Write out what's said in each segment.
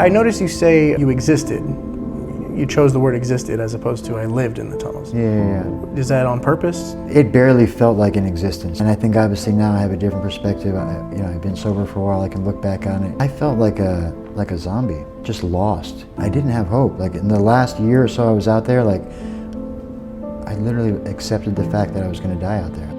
I noticed you say you existed. You chose the word existed as opposed to I lived in the tunnels. Yeah. Is that on purpose? It barely felt like an existence. And I think obviously now I have a different perspective. I've been sober for a while, I can look back on it. I felt like a zombie, just lost. I didn't have hope. Like in the last year or so I was out there, like I literally accepted the fact that I was gonna die out there.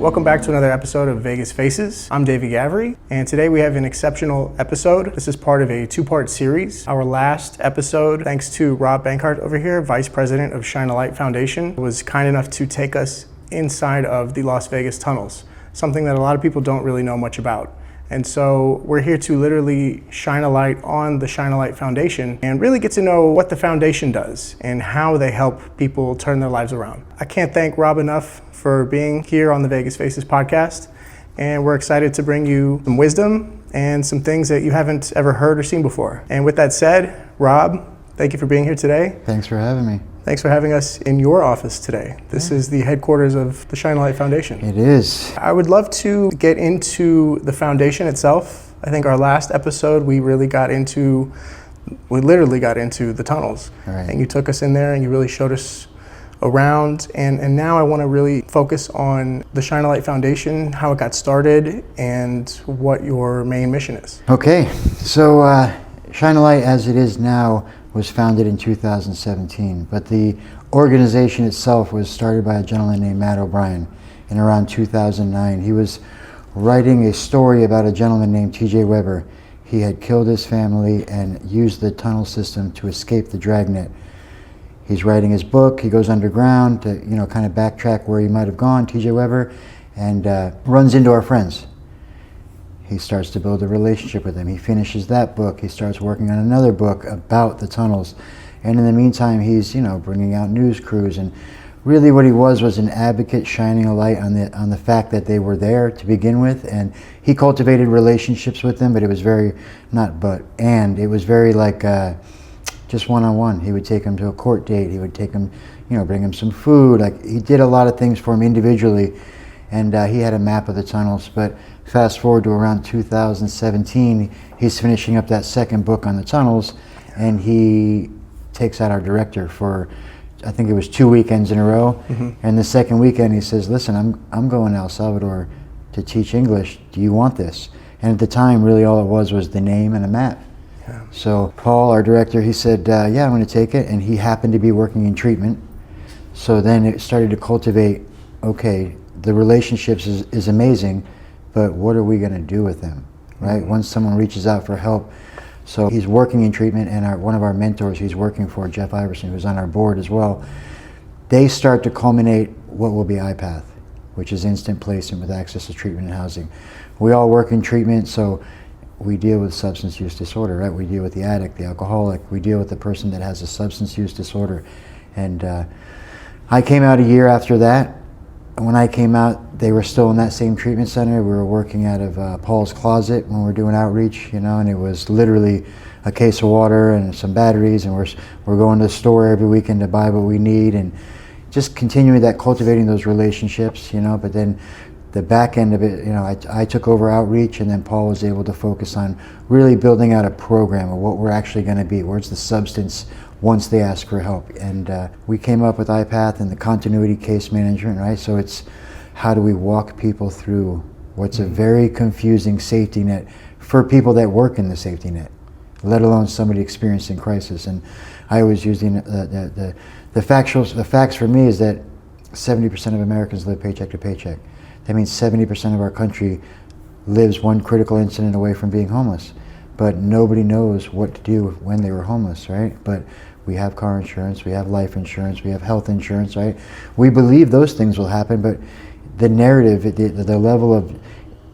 Welcome back to another episode of Vegas Faces. I'm Gavri, and today we have an exceptional episode. This is part of a two-part series. Our last episode, thanks to Rob Bankart over here, Vice President of Shine a Light Foundation, was kind enough to take us inside of the Las Vegas tunnels, something that a lot of people don't really know much about. And so we're here to literally shine a light on the Shine a Light Foundation and really get to know what the foundation does and how they help people turn their lives around. I can't thank Rob enough for being here on the Vegas Faces podcast. And we're excited to bring you some wisdom and some things that you haven't ever heard or seen before. And with that said, Rob, thank you for being here today. Thanks for having me. Thanks for having us in your office today. This is the headquarters of the Shine a Light Foundation. It is. I would love to get into the foundation itself. I think our last episode, we literally got into the tunnels. Right. And you took us in there and you really showed us around. And now I want to really focus on the Shine a Light Foundation, how it got started, and what your main mission is. Okay, so Shine a Light as it is now was founded in 2017, but the organization itself was started by a gentleman named Matt O'Brien in around 2009. He was writing a story about a gentleman named TJ Weber. He had killed his family and used the tunnel system to escape the dragnet. He's writing his book. He goes underground to, kind of backtrack where he might have gone, TJ Weber, and runs into our friends. He starts to build a relationship with them. He finishes that book. He starts working on another book about the tunnels. And in the meantime, he's, bringing out news crews. And really what he was an advocate shining a light on the fact that they were there to begin with. And he cultivated relationships with them, but it was very, it was very like just one-on-one. He would take them to a court date. He would take them, bring them some food. Like he did a lot of things for him individually. And he had a map of the tunnels. But fast forward to around 2017, he's finishing up that second book on the tunnels, and he takes out our director for, I think it was 2 weekends in a row. Mm-hmm. And the second weekend he says, listen, I'm going to El Salvador to teach English. Do you want this? And at the time, really all it was the name and a map. Yeah. So Paul, our director, he said, yeah, I'm going to take it. And he happened to be working in treatment. So then it started to cultivate, okay, the relationships is amazing, but what are we going to do with them, right? Mm-hmm. Once someone reaches out for help. So he's working in treatment, and one of our mentors he's working for, Jeff Iverson, who's on our board as well, they start to culminate what will be iPath, which is instant placement with access to treatment and housing. We all work in treatment, so we deal with substance use disorder, right? We deal with the addict, the alcoholic. We deal with the person that has a substance use disorder. And I came out a year after that. When I came out, they were still in that same treatment center. We were working out of Paul's closet when we were doing outreach, and it was literally a case of water and some batteries, and we're going to the store every weekend to buy what we need, and just continuing that, cultivating those relationships, but then the back end of it, I took over outreach, and then Paul was able to focus on really building out a program of what we're actually going to be. Where's the substance once they ask for help? And we came up with iPath and the continuity case management, right? So it's how do we walk people through what's a very confusing safety net for people that work in the safety net, let alone somebody experiencing crisis. And I was using the facts for me is that 70% of Americans live paycheck to paycheck. That means 70% of our country lives one critical incident away from being homeless. But nobody knows what to do when they were homeless, right? But we have car insurance, we have life insurance, we have health insurance, right? We believe those things will happen, but the narrative, the level of,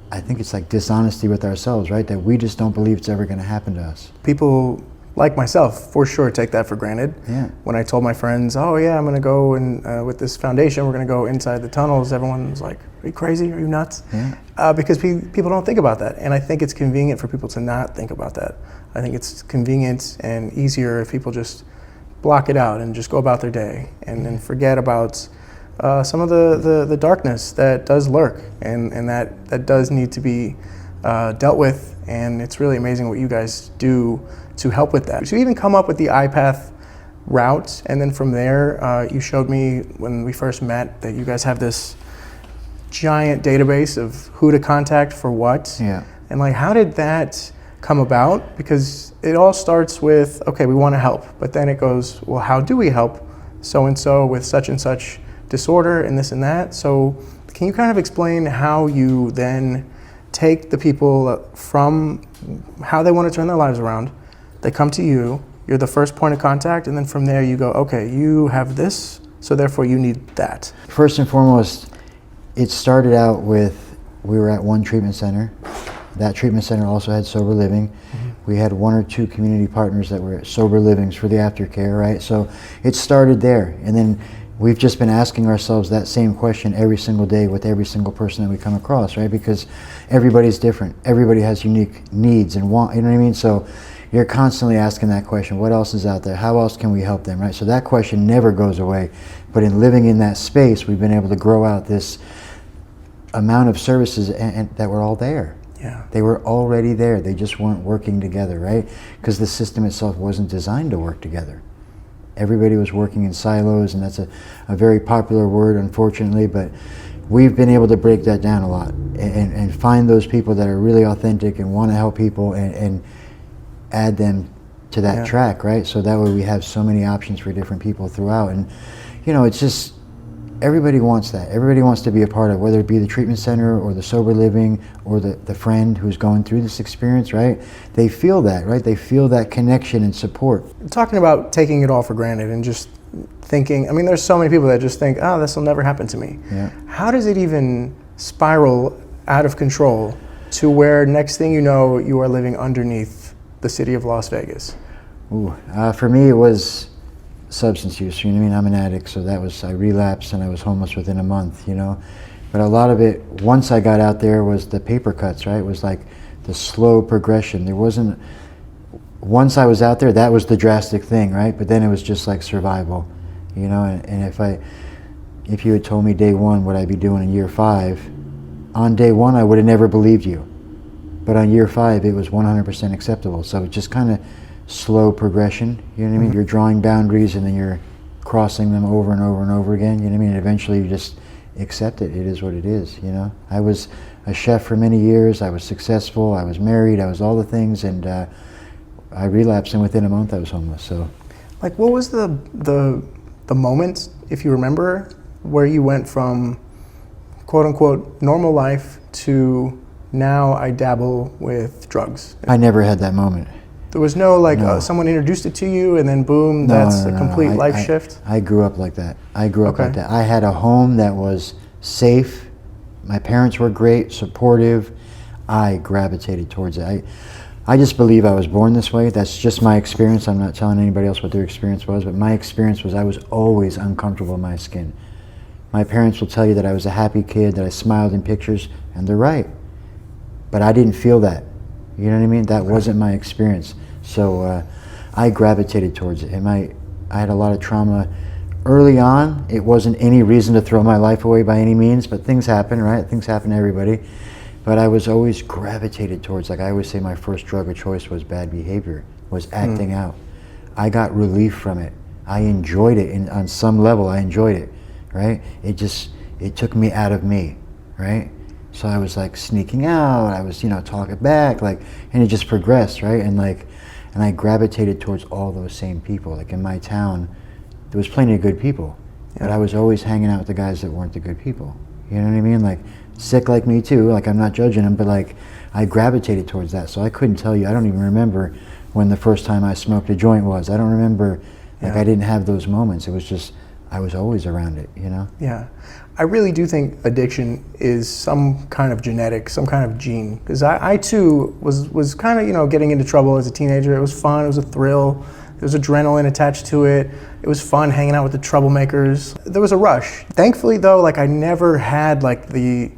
I think it's like dishonesty with ourselves, right? That we just don't believe it's ever going to happen to us. People like myself, for sure, take that for granted. Yeah. When I told my friends, oh yeah, I'm going to go and with this foundation, we're going to go inside the tunnels, everyone was like, are you crazy? Are you nuts? Yeah. Because people don't think about that. And I think it's convenient for people to not think about that. I think it's convenient and easier if people just block it out and just go about their day and forget about some of the darkness that does lurk and that does need to be dealt with. And it's really amazing what you guys do to help with that. So you even come up with the iPath route, and then from there, you showed me when we first met that you guys have this giant database of who to contact for what. Yeah. And like, how did that come about? Because it all starts with, okay, we want to help, but then it goes, well, how do we help so-and-so with such and such disorder and this and that? So can you kind of explain how you then take the people from how they want to turn their lives around, they come to you, you're the first point of contact, and then from there you go, okay, you have this, so therefore you need that. First and foremost, it started out with, we were at one treatment center. That treatment center also had sober living. We had 1 or 2 community partners that were sober livings for the aftercare, right? So it started there. And then we've just been asking ourselves that same question every single day with every single person that we come across, right? Because everybody's different. Everybody has unique needs and want, you know what I mean? So you're constantly asking that question, what else is out there? How else can we help them, right? So that question never goes away. But in living in that space, we've been able to grow out this amount of services and that were all there. Yeah. They were already there. They just weren't working together, right? Because the system itself wasn't designed to work together. Everybody was working in silos, and that's a very popular word, unfortunately, but we've been able to break that down a lot and find those people that are really authentic and want to help people and add them to that track, right? So that way we have so many options for different people throughout. And, you know, it's just, everybody wants that. Everybody wants to be a part of, whether it be the treatment center or the sober living or the friend who's going through this experience, right? They feel that, right? They feel that connection and support. Talking about taking it all for granted and just thinking, I mean, there's so many people that just think, oh, this will never happen to me. Yeah. How does it even spiral out of control to where next thing you know, you are living underneath the city of Las Vegas? Ooh, for me, it was substance use. You know what I mean? I'm an addict, so that was, I relapsed and I was homeless within a month, you know? But a lot of it, once I got out there, was the paper cuts, right? It was like the slow progression. There wasn't, once I was out there, that was the drastic thing, right? But then it was just like survival, you know? And if you had told me day 1 what I'd be doing in year 5, on day 1 I would have never believed you. But on year 5 it was 100% acceptable. So it just kind of slow progression, you know what I mean? You're drawing boundaries and then you're crossing them over and over and over again, you know what I mean? And eventually you just accept it. It is what it is, you know? I was a chef for many years. I was successful. I was married. I was all the things, and I relapsed, and within a month I was homeless. So, like, what was the moment, if you remember, where you went from quote unquote normal life to now I dabble with drugs? I never had that moment. There was no like someone introduced it to you and then boom, that's a complete life shift? I grew up like that. I grew up like that. I had a home that was safe. My parents were great, supportive. I gravitated towards it. I just believe I was born this way. That's just my experience. I'm not telling anybody else what their experience was, but my experience was I was always uncomfortable in my skin. My parents will tell you that I was a happy kid, that I smiled in pictures, and they're right. But I didn't feel that. You know what I mean? That wasn't my experience. So I gravitated towards it. And I had a lot of trauma early on. It wasn't any reason to throw my life away by any means, but things happen, right? Things happen to everybody. But I was always gravitated towards, like I always say, my first drug of choice was bad behavior, was acting out. I got relief from it. I enjoyed it, on some level I enjoyed it, right? It took me out of me, right? So I was like sneaking out, I was, talking back, and it just progressed, right? And I gravitated towards all those same people. Like in my town, there was plenty of good people, but I was always hanging out with the guys that weren't the good people. You know what I mean? Like sick like me too, like I'm not judging them, but like I gravitated towards that. So I couldn't tell you, I don't even remember when the first time I smoked a joint was. I don't remember, I didn't have those moments. It was just, I was always around it, Yeah. I really do think addiction is some kind of genetic, some kind of gene. Because I too was kind of, getting into trouble as a teenager. It was fun, it was a thrill. There was adrenaline attached to it. It was fun hanging out with the troublemakers. There was a rush. Thankfully though, I never had the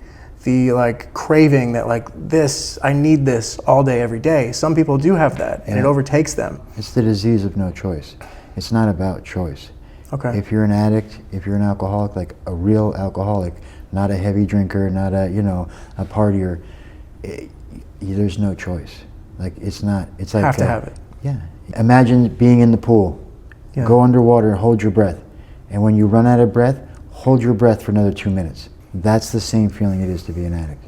craving that this, I need this all day, every day. Some people do have that and it overtakes them. It's the disease of no choice. It's not about choice. Okay. If you're an addict, if you're an alcoholic, like a real alcoholic, not a heavy drinker, not a, a partier, there's no choice. Like, it's like... Have to have it. Yeah. Imagine being in the pool. Yeah. Go underwater and hold your breath. And when you run out of breath, hold your breath for another 2 minutes. That's the same feeling it is to be an addict.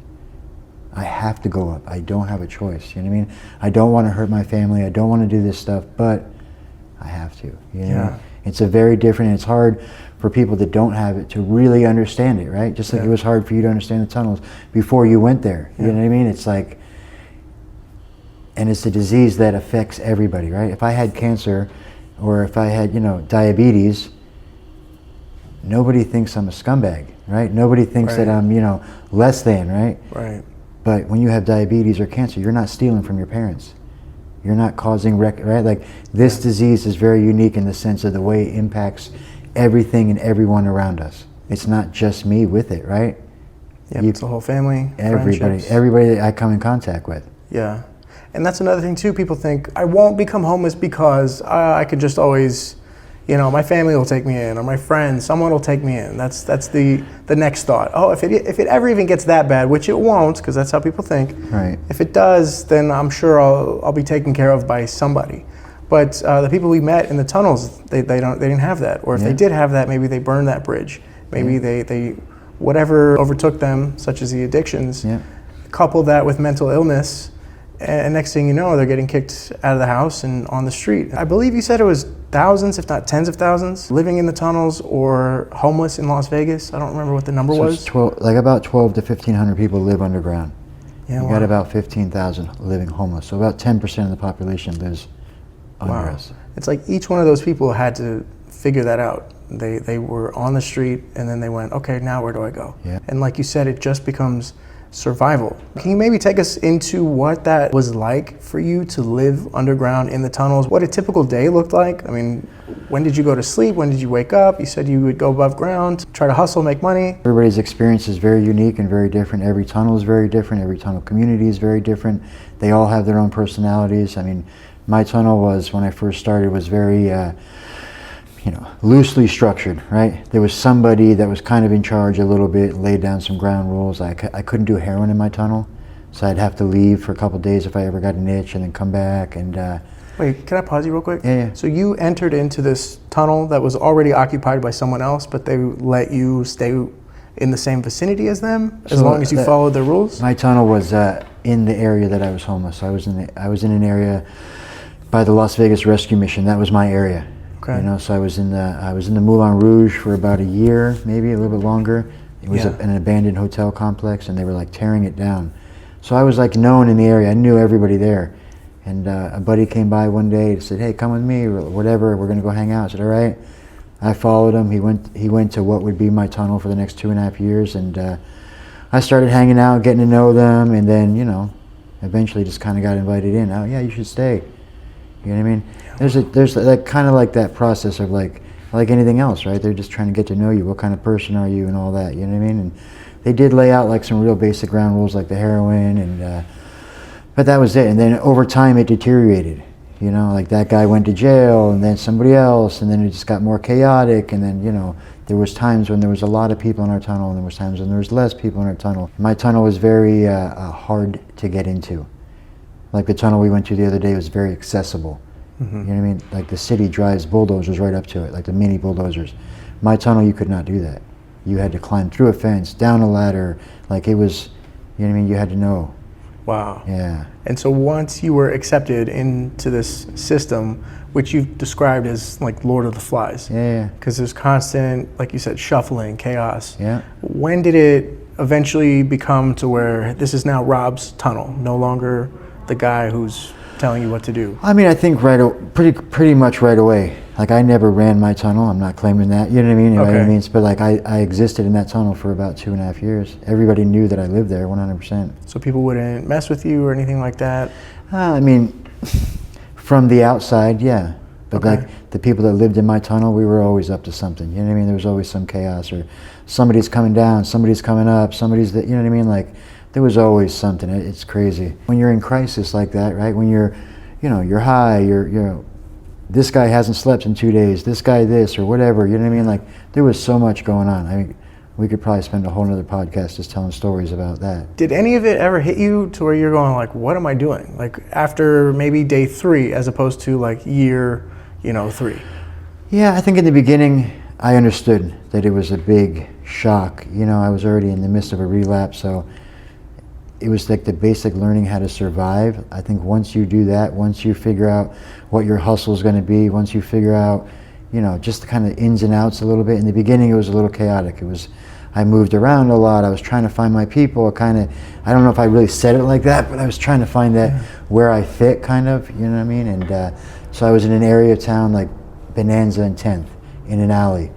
I have to go up. I don't have a choice. You know what I mean? I don't want to hurt my family. I don't want to do this stuff, but I have to. You know? Yeah. It's a very different, and it's hard for people that don't have it to really understand it, right? Just like it was hard for you to understand the tunnels before you went there. You know what I mean? It's like, and it's a disease that affects everybody, right? If I had cancer, or if I had, diabetes, nobody thinks I'm a scumbag, right? Nobody thinks that I'm, less than, right? Right. But when you have diabetes or cancer, you're not stealing from your parents. You're not causing right? Like, this disease is very unique in the sense of the way it impacts everything and everyone around us. It's not just me with it, right? Yeah, it's the whole family, everybody that I come in contact with. Yeah. And that's another thing too. People think, I won't become homeless because I could just always, my family will take me in, or my friends, someone will take me in. That's the next thought. Oh, if it ever even gets that bad, which it won't, because that's how people think. Right. If it does, then I'm sure I'll be taken care of by somebody. But the people we met in the tunnels, they didn't have that. Or if they did have that, maybe they burned that bridge. Maybe they whatever overtook them, such as the addictions, couple that with mental illness. And next thing you know, they're getting kicked out of the house and on the street. I believe you said it was thousands, if not tens of thousands, living in the tunnels or homeless in Las Vegas. I don't remember what the number was. It's about 12 to 1,500 people live underground. Yeah, you got about 15,000 living homeless. So about 10% of the population lives under us. It's like each one of those people had to figure that out. They were on the street, and then they went, okay, now where do I go? Yeah. And like you said, it just becomes survival. Can you maybe take us into what that was like for you to live underground in the tunnels? What a typical day looked like? I mean, when did you go to sleep? When did you wake up? You said you would go above ground, try to hustle, make money. Everybody's experience is very unique and very different. Every tunnel is very different. Every tunnel community is very different. They all have their own personalities. I mean, my tunnel was, when I first started, was very loosely structured, right? There was somebody that was kind of in charge a little bit, laid down some ground rules. I couldn't do heroin in my tunnel, so I'd have to leave for a couple of days if I ever got an itch, and then come back. And Wait, can I pause you real quick? Yeah. So you entered into this tunnel that was already occupied by someone else, but they let you stay in the same vicinity as them, as long as you followed their rules? My tunnel was in the area that I was homeless. So I was in an area by the Las Vegas Rescue Mission. That was my area. Okay. So I was in the Moulin Rouge for about a year, maybe a little bit longer. It was an abandoned hotel complex, and they were like tearing it down. So I was like known in the area. I knew everybody there. And a buddy came by one day and said, "Hey, come with me," or whatever. We're gonna go hang out. I said, "All right." I followed him. He went to what would be my tunnel for the next 2.5 years, and I started hanging out, getting to know them, and then eventually just kind of got invited in. Oh yeah, you should stay. You know what I mean? There's like kind of like that process of like anything else, right? They're just trying to get to know you. What kind of person are you and all that, you know what I mean? And they did lay out like some real basic ground rules, like the heroin, and but that was it. And then over time it deteriorated, like that guy went to jail, and then somebody else, and then it just got more chaotic. And then there was times when there was a lot of people in our tunnel, and there was times when there was less people in our tunnel. My tunnel was very hard to get into. Like the tunnel we went to the other day was very accessible. Mm-hmm. You know what I mean? Like the city drives bulldozers right up to it, like the mini bulldozers. My tunnel, you could not do that. You had to climb through a fence, down a ladder. Like it was, you know what I mean? You had to know. Wow. Yeah. And so once you were accepted into this system, which you've described as like Lord of the Flies. Yeah. Because there's constant, like you said, shuffling, chaos. Yeah. When did it eventually become to where this is now Rob's tunnel, no longer the guy who's telling you what to do? I mean, I think pretty much right away. Like I never ran my tunnel. I'm not claiming that. You know what I mean? You know what I mean? But like I existed in that tunnel for about 2.5 years. Everybody knew that I lived there 100%. So people wouldn't mess with you or anything like that? I mean, from the outside, yeah. But like the people that lived in my tunnel, we were always up to something. You know what I mean? There was always some chaos, or somebody's coming down, somebody's coming up, somebody's that. You know what I mean? Like there was always something. It's crazy when you're in crisis like that, right? When you're, you're high, you're this guy hasn't slept in 2 days, this guy this, or whatever, you know what I mean? Like, there was so much going on. I mean, we could probably spend a whole nother podcast just telling stories about that. Did any of it ever hit you to where you're going like, what am I doing? Like after maybe day 3 as opposed to like year, 3? Yeah, I think in the beginning I understood that it was a big shock. I was already in the midst of a relapse, so it was like the basic learning how to survive. I think once you do that, once you figure out what your hustle is going to be, once you figure out, just the kind of ins and outs a little bit. In the beginning, it was a little chaotic. I moved around a lot. I was trying to find my people. I don't know if I really said it like that, but I was trying to find that where I fit, kind of, you know what I mean? And so I was in an area of town like Bonanza and 10th, in an alley.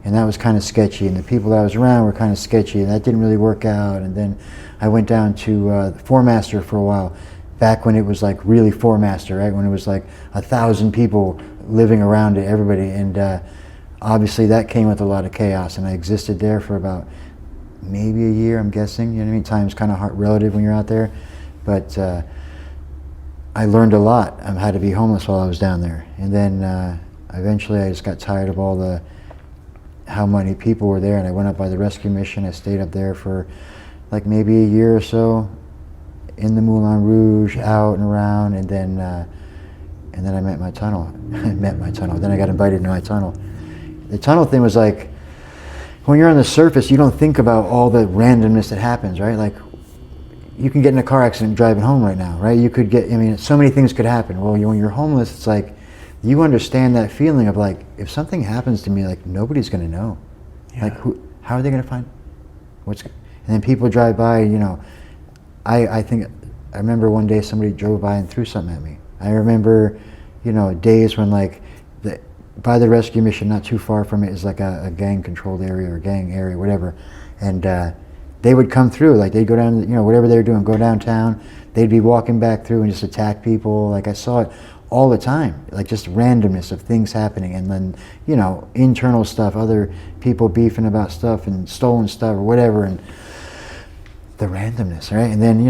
And that was kind of sketchy, and the people that I was around were kind of sketchy, and that didn't really work out. And then I went down to Four Master for a while, back when it was like really Four Master, right? When it was like 1,000 people living around it, everybody. And obviously that came with a lot of chaos, and I existed there for about maybe a year, I'm guessing. You know what I mean? Time's kind of relative when you're out there. But I learned a lot on how to be homeless while I was down there. And then eventually I just got tired of how many people were there, and I went up by the rescue mission. I stayed up there for like maybe a year or so in the Moulin Rouge, out and around, and then I met my tunnel. Then I got invited to my tunnel. The tunnel thing was like, when you're on the surface, you don't think about all the randomness that happens, right? Like, you can get in a car accident driving home right now, right? You could so many things could happen. Well, when you're homeless, it's like, you understand that feeling of like, if something happens to me, like nobody's gonna know. Yeah. Like, how are they gonna find and then people drive by, I think, I remember one day somebody drove by and threw something at me. I remember, days when like, by the rescue mission, not too far from it, is like a gang controlled area or gang area, whatever. And they would come through, like they'd go down, whatever they were doing, go downtown, they'd be walking back through and just attack people. Like, I saw it all the time, like just randomness of things happening, and then internal stuff, other people beefing about stuff and stolen stuff or whatever, and the randomness, right? And then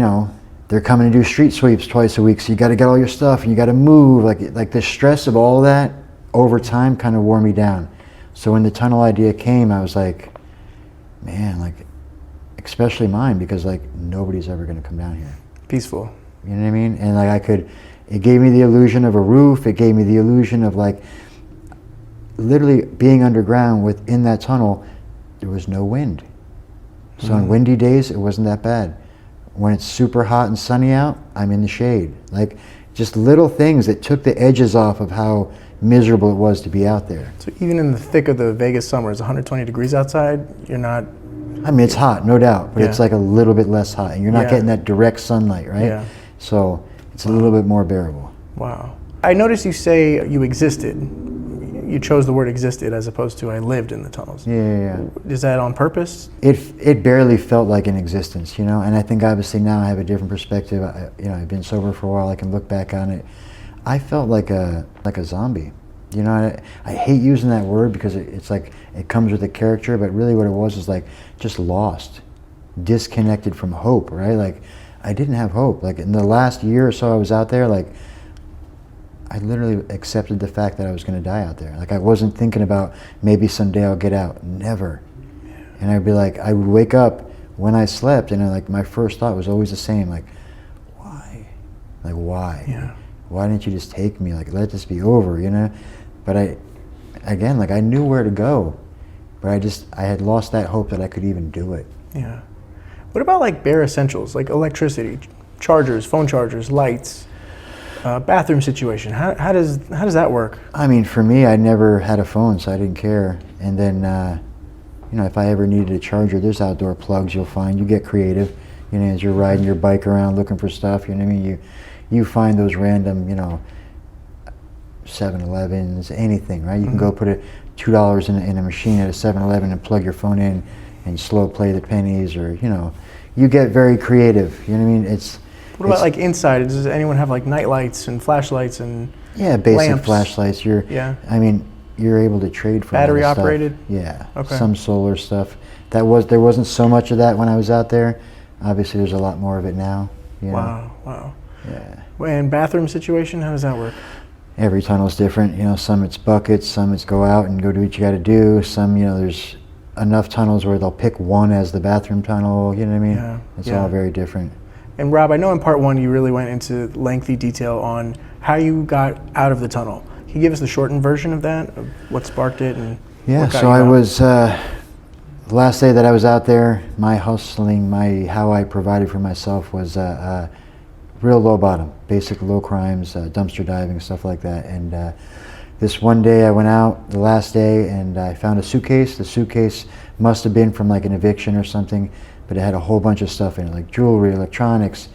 they're coming to do street sweeps twice a week, so you got to get all your stuff and you got to move. Like the stress of all that over time kind of wore me down. So when the tunnel idea came, I was like, man, like, especially mine, because like nobody's ever going to come down here. Peaceful. You know what I mean? And like it gave me the illusion of a roof. It gave me the illusion of like literally being underground within that tunnel. There was no wind. So on windy days, it wasn't that bad. When it's super hot and sunny out, I'm in the shade. Like, just little things that took the edges off of how miserable it was to be out there. So even in the thick of the Vegas summer, it's 120 degrees outside, you're not... I mean, it's hot, no doubt, but it's like a little bit less hot, and you're not getting that direct sunlight, right? Yeah. So it's a little bit more bearable. Wow. I noticed you say you existed. You chose the word existed as opposed to I lived in the tunnels. Yeah. Is that on purpose? It barely felt like an existence, and I think obviously now I have a different perspective. I've been sober for a while. I can look back on it. I felt like a zombie. I hate using that word because it's like it comes with a character, but really what it was is like just lost, disconnected from hope, right? Like, I didn't have hope. Like, in the last year or so I was out there, like, I literally accepted the fact that I was going to die out there. Like, I wasn't thinking about maybe someday I'll get out. Never. And I'd be like, I would wake up when I slept, and like my first thought was always the same, like, why? Like, why? Yeah. Why didn't you just take me? Like, let this be over, But I knew where to go, but I had lost that hope that I could even do it. Yeah. What about like bare essentials, like electricity, chargers, phone chargers, lights, bathroom situation? How does that work? I mean, for me, I never had a phone, so I didn't care. And then, if I ever needed a charger, there's outdoor plugs you'll find. You get creative, as you're riding your bike around looking for stuff. You know what I mean? You find those random, 7-Elevens, anything, right? You can go put $2 in a machine at a 7-Eleven and plug your phone in and slow play the pennies, or you get very creative. You know what I mean? What about like inside? Does anyone have like night lights and flashlights and basic lamps? Flashlights? I mean, you're able to trade for battery stuff. operated. Yeah. Okay. Some solar stuff. There wasn't so much of that when I was out there. Obviously, there's a lot more of it now. Wow. Yeah. And bathroom situation, how does that work? Every tunnel's different. Some it's buckets, some it's go out and go do what you got to do. Some, there's enough tunnels where they'll pick one as the bathroom tunnel. You know what I mean? Yeah. It's all very different. And Rob, I know in part one you really went into lengthy detail on how you got out of the tunnel. Can you give us the shortened version of that, of what sparked it and Yeah, what got so you I out? was, the last day that I was out there, my hustling, how I provided for myself was real low bottom, basic low crimes, dumpster diving, stuff like that. And this one day I went out, the last day, and I found a suitcase. The suitcase must have been from like an eviction or something, but it had a whole bunch of stuff in it, like jewelry, electronics.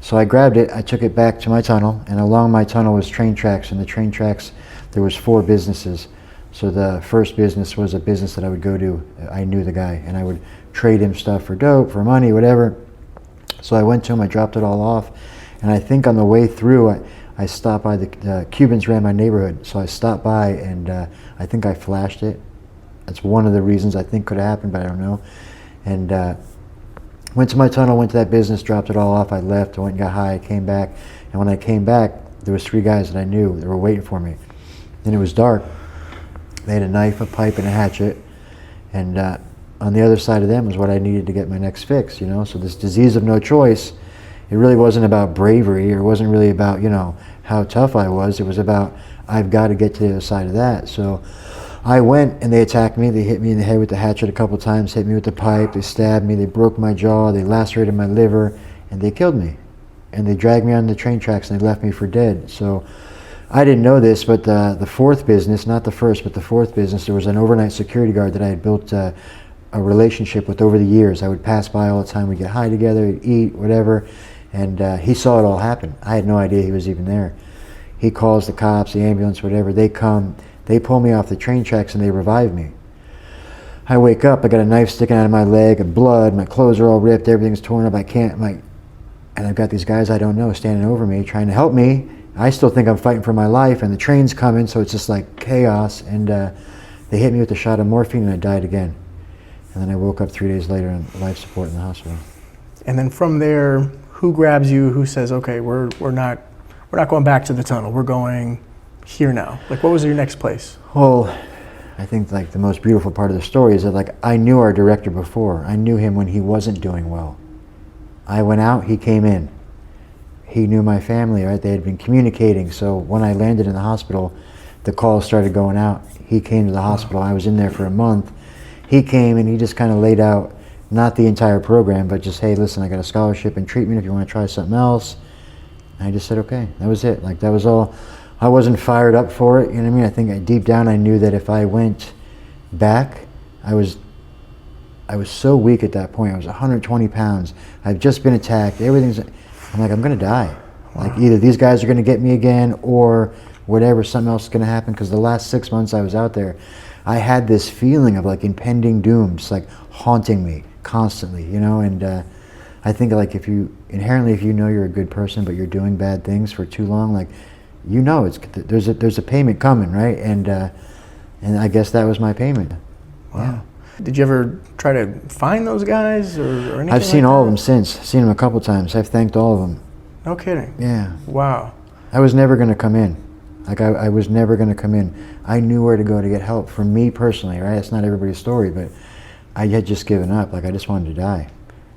So I grabbed it, I took it back to my tunnel, and along my tunnel was train tracks, and the train tracks, there was 4 businesses. So the first business was a business that I would go to. I knew the guy, and I would trade him stuff for dope, for money, whatever. So I went to him, I dropped it all off, and I think on the way through, I stopped by the Cubans ran my neighborhood. So I stopped by, and I think I flashed it. That's one of the reasons I think could have happened, but I don't know. And went to my tunnel, went to that business, dropped it all off. I left, I went and got high, I came back. And when I came back, there was 3 guys that I knew that were waiting for me. And it was dark. They had a knife, a pipe, and a hatchet. And on the other side of them was what I needed to get my next fix, So this disease of no choice, it really wasn't about bravery, or it wasn't really about, how tough I was. It was about, I've got to get to the other side of that. So I went, and they attacked me. They hit me in the head with the hatchet a couple times, hit me with the pipe, they stabbed me, they broke my jaw, they lacerated my liver, and they killed me. And they dragged me on the train tracks, and they left me for dead. So I didn't know this, but the 4th business, not the first, but the 4th business, there was an overnight security guard that I had built a relationship with over the years. I would pass by all the time, we'd get high together, we'd eat, whatever, and he saw it all happen. I had no idea he was even there. He calls the cops, the ambulance, whatever, they come, they pull me off the train tracks, and they revive me. I wake up, I got a knife sticking out of my leg, and blood, my clothes are all ripped, everything's torn up, and I've got these guys I don't know standing over me, trying to help me. I still think I'm fighting for my life, and the train's coming, so it's just like chaos, and they hit me with a shot of morphine, and I died again. And then I woke up 3 days later on life support in the hospital. And then from there, who grabs you, who says, okay, we're not going back to the tunnel, we're going here now? Like, what was your next place? Well, I think like the most beautiful part of the story is that like I knew our director before. I knew him when he wasn't doing well. I went out, he came in. He knew my family, right? They had been communicating. So when I landed in the hospital, the calls started going out. He came to the hospital. I was in there for a month. He came and he just kind of laid out, not the entire program, but just, hey, listen, I got a scholarship and treatment if you want to try something else. And I just said, okay, that was it. Like, that was all. I wasn't fired up for it, you know what I mean? I think deep down I knew that if I went back, I was so weak at that point. I was 120 pounds. I've just been attacked. I'm like, I'm going to die. Wow. Like, either these guys are going to get me again or whatever, something else is going to happen. Because the last 6 months I was out there, I had this feeling of like impending doom, just like haunting me constantly, And I think like if you know you're a good person, but you're doing bad things for too long, like, there's a payment coming, right? And I guess that was my payment. Wow. Yeah. Did you ever try to find those guys or anything? I've seen like all that? of them since. Seen them a couple times. I've thanked all of them. No kidding. Yeah. Wow. I was never going to come in. Like, I was never going to come in. I knew where to go to get help. For me personally, right? It's not everybody's story, but I had just given up. Like, I just wanted to die.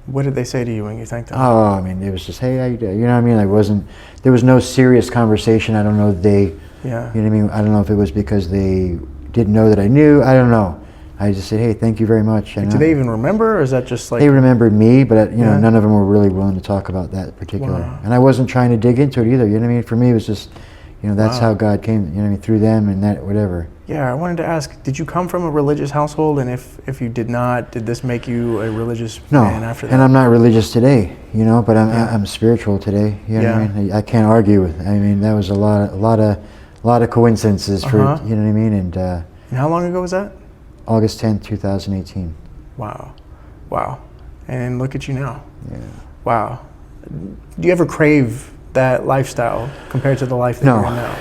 What did they say to you when you thanked them? Oh, I mean, it was just, hey, how you doing? You know what I mean? There was no serious conversation. I don't know if they, Yeah. you know what I mean? I don't know if it was because they didn't know that I knew. I don't know. I just said, hey, thank you very much. Do they even remember, or is that just like... They remembered me, but Yeah. none of them were really willing to talk about that particular. Wow. And I wasn't trying to dig into it either. You know what I mean? For me, it was just, that's Wow. how God came. You know what I mean? Through them and that whatever. Yeah, I wanted to ask, did you come from a religious household? And if you did not, did this make you a religious man after that? And I'm not religious today, but Yeah. I'm spiritual today. You know Yeah. what I mean? I can't argue with. I mean, that was a lot of coincidences for Uh-huh. you know what I mean. And how long ago was that? August 10th, 2018. Wow. And look at you now. Yeah. Wow. Do you ever crave that lifestyle compared to the life that No. you're in now?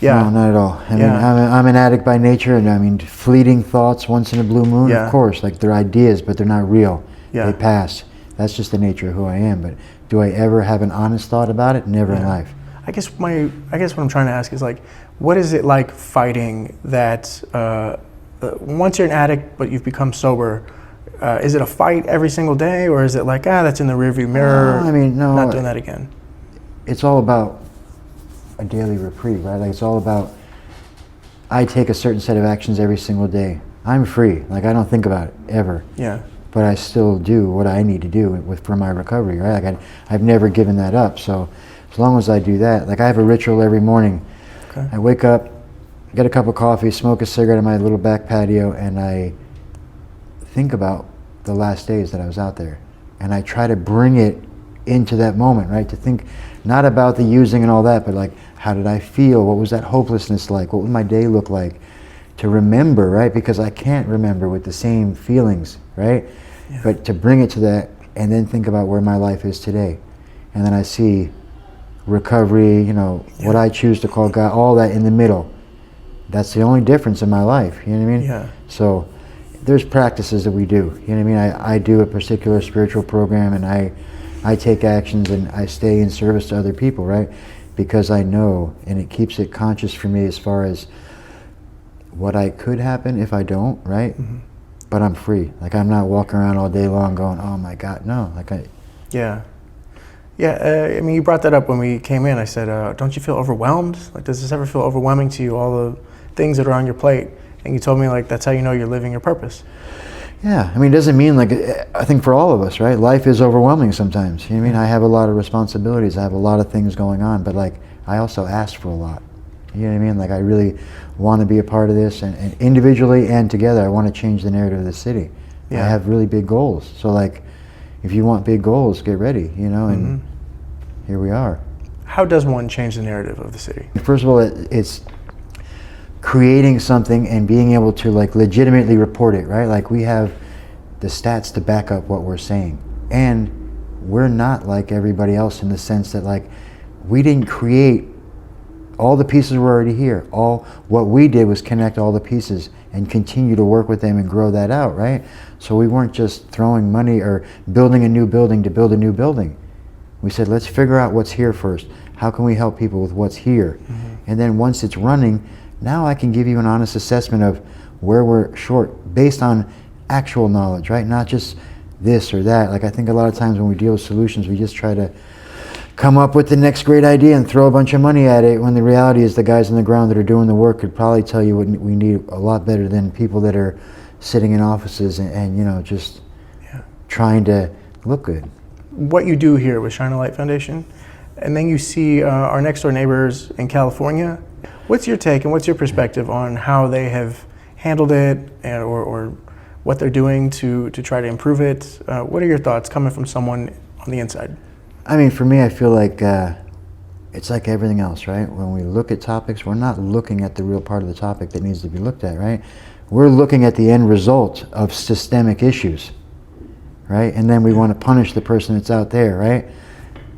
Yeah. No, not at all. I mean, Yeah. I'm an addict by nature, and I mean, fleeting thoughts once in a blue moon, Yeah. of course. Like, they're ideas, but they're not real. Yeah. They pass. That's just the nature of who I am. But do I ever have an honest thought about it? Never in Yeah. life. I guess what I'm trying to ask is like, what is it like fighting that? Once you're an addict, but you've become sober, is it a fight every single day, or is it like, that's in the rearview mirror? I mean, no. Not doing that again. It's all about a daily reprieve, right? Like it's all about, I take a certain set of actions every single day. I'm free. Like I don't think about it ever. Yeah. But I still do what I need to do for my recovery, right? Like I've never given that up. So as long as I do that, like I have a ritual every morning. Okay. I wake up, get a cup of coffee, smoke a cigarette on my little back patio, and I think about the last days that I was out there. And I try to bring it into that moment, right? To think not about the using and all that, but like, how did I feel? What was that hopelessness like? What would my day look like? To remember, right? Because I can't remember with the same feelings, right? Yeah. But to bring it to that and then think about where my life is today. And then I see recovery, what I choose to call God, all that in the middle. That's the only difference in my life, you know what I mean? Yeah. So there's practices that we do, you know what I mean? I do a particular spiritual program, and I take actions, and I stay in service to other people, right? Because I know, and it keeps it conscious for me as far as what I could happen if I don't, right? Mm-hmm. But I'm free. Like I'm not walking around all day long going, oh my God, no. Yeah. Yeah, I mean, you brought that up when we came in. I said, don't you feel overwhelmed? Like, does this ever feel overwhelming to you, all the things that are on your plate? And you told me, like, that's how you know you're living your purpose. Yeah, I mean, it doesn't mean, like, I think for all of us, right? Life is overwhelming sometimes. You know what I mean? I have a lot of responsibilities. I have a lot of things going on. But, like, I also ask for a lot. You know what I mean? Like, I really want to be a part of this. And individually and together, I want to change the narrative of the city. Yeah. I have really big goals. So, like, if you want big goals, get ready, and here we are. How does one change the narrative of the city? First of all, it's creating something and being able to like legitimately report it, right? Like we have the stats to back up what we're saying. And we're not like everybody else in the sense that like we didn't create all the pieces were already here. All what we did was connect all the pieces and continue to work with them and grow that out, right? So we weren't just throwing money or building a new building to build a new building. We said, let's figure out what's here first. How can we help people with what's here? Mm-hmm. And then once it's running, now I can give you an honest assessment of where we're short based on actual knowledge, right? Not just this or that. Like I think a lot of times when we deal with solutions, we just try to come up with the next great idea and throw a bunch of money at it, when the reality is the guys on the ground that are doing the work could probably tell you what we need a lot better than people that are sitting in offices and just trying to look good. What you do here with Shine a Light Foundation, and then you see our next door neighbors in California. What's your take and what's your perspective on how they have handled it or what they're doing to try to improve it? What are your thoughts coming from someone on the inside? I mean, for me, I feel like it's like everything else, right? When we look at topics, we're not looking at the real part of the topic that needs to be looked at, right? We're looking at the end result of systemic issues, right? And then we want to punish the person that's out there, right?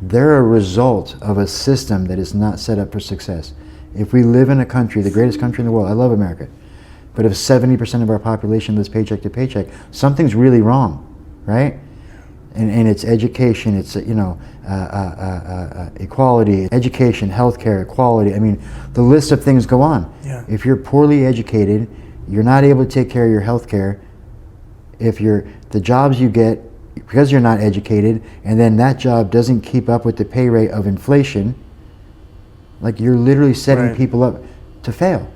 They're a result of a system that is not set up for success. If we live in a country, the greatest country in the world, I love America, but if 70% of our population lives paycheck to paycheck, something's really wrong, right? And it's education, it's equality, education, healthcare, equality. I mean, the list of things go on. Yeah. If you're poorly educated, you're not able to take care of your healthcare. If the jobs you get because you're not educated, and then that job doesn't keep up with the pay rate of inflation, like you're literally setting people up to fail.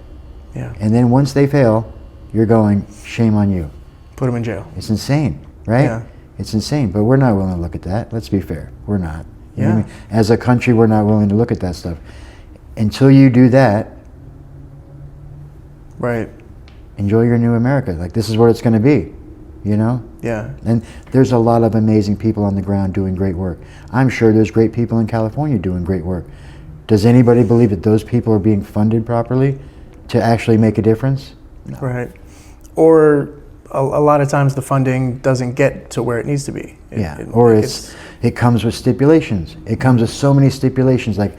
Yeah. And then once they fail, you're going, shame on you. Put them in jail. It's insane, right? Yeah. It's insane, but we're not willing to look at that. Let's be fair. We're not. You know what I Yeah. mean? As a country, we're not willing to look at that stuff. Until you do that, right. Enjoy your new America. Like, this is what it's going to be, you know? Yeah. And there's a lot of amazing people on the ground doing great work. I'm sure there's great people in California doing great work. Does anybody believe that those people are being funded properly to actually make a difference? No. Right. Or a lot of times the funding doesn't get to where it needs to be. It comes with stipulations. It comes with so many stipulations. Like,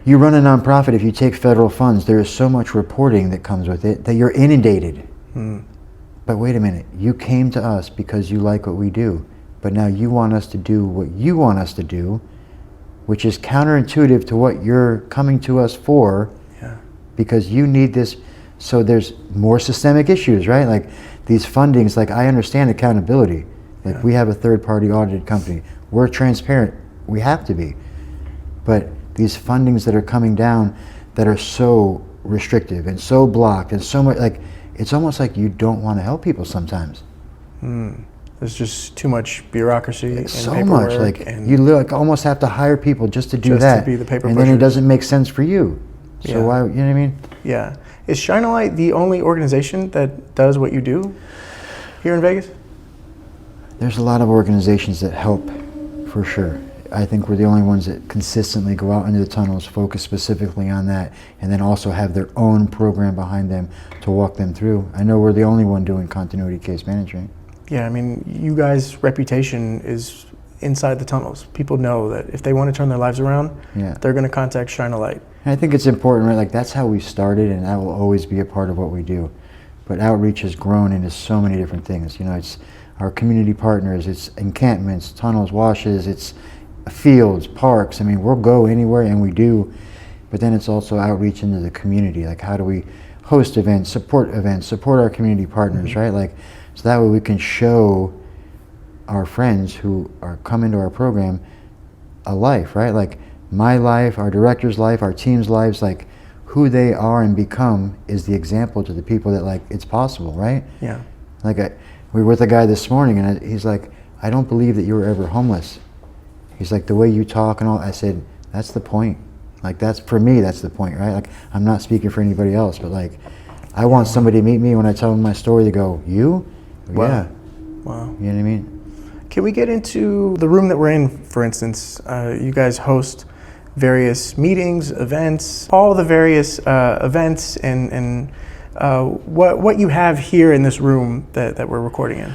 you run a nonprofit, if you take federal funds, there is so much reporting that comes with it that you're inundated. But wait a minute, you came to us because you like what we do, but now you want us to do what you want us to do, which is counterintuitive to what you're coming to us for, because you need this. So there's more systemic issues, right? Like these fundings, like I understand accountability. Like we have a third-party audited company. We're transparent. We have to be. But these fundings that are coming down that are so restrictive and so blocked and so much, like it's almost like you don't want to help people sometimes. There's just too much bureaucracy and so paperwork. much, like you like almost have to hire people just to do just that, to be the paper and then it pushers. doesn't make sense for you. So why, you know what I mean? Yeah. Is Shine a Light the only organization that does what you do here in Vegas? There's a lot of organizations that help, for sure. I think we're the only ones that consistently go out into the tunnels, focus specifically on that, and then also have their own program behind them to walk them through. I know we're the only one doing continuity case management. Yeah, I mean, you guys' reputation is inside the tunnels. People know that if they want to turn their lives around, they're going to contact Shine a Light. And I think it's important, right? Like that's how we started, and that will always be a part of what we do. But outreach has grown into so many different things. You know, it's our community partners, it's encampments, tunnels, washes, it's fields, parks. I mean, we'll go anywhere, and we do. But then it's also outreach into the community. Like how do we host events, support our community partners, right? Like, so that way we can show our friends who are coming to our program a life, right? Like my life, our director's life, our team's lives, like who they are and become is the example to the people that like it's possible, right? Yeah. Like we were with a guy this morning, and he's like, I don't believe that you were ever homeless. He's like, the way you talk and all. I said, that's the point. Like that's, for me, that's the point, right? Like I'm not speaking for anybody else, but like I want somebody to meet me when I tell them my story to go, you? Wow. Yeah. Wow. You know what I mean? Can we get into the room that we're in, for instance? You guys host various meetings, events, all the various events, and what you have here in this room that we're recording in.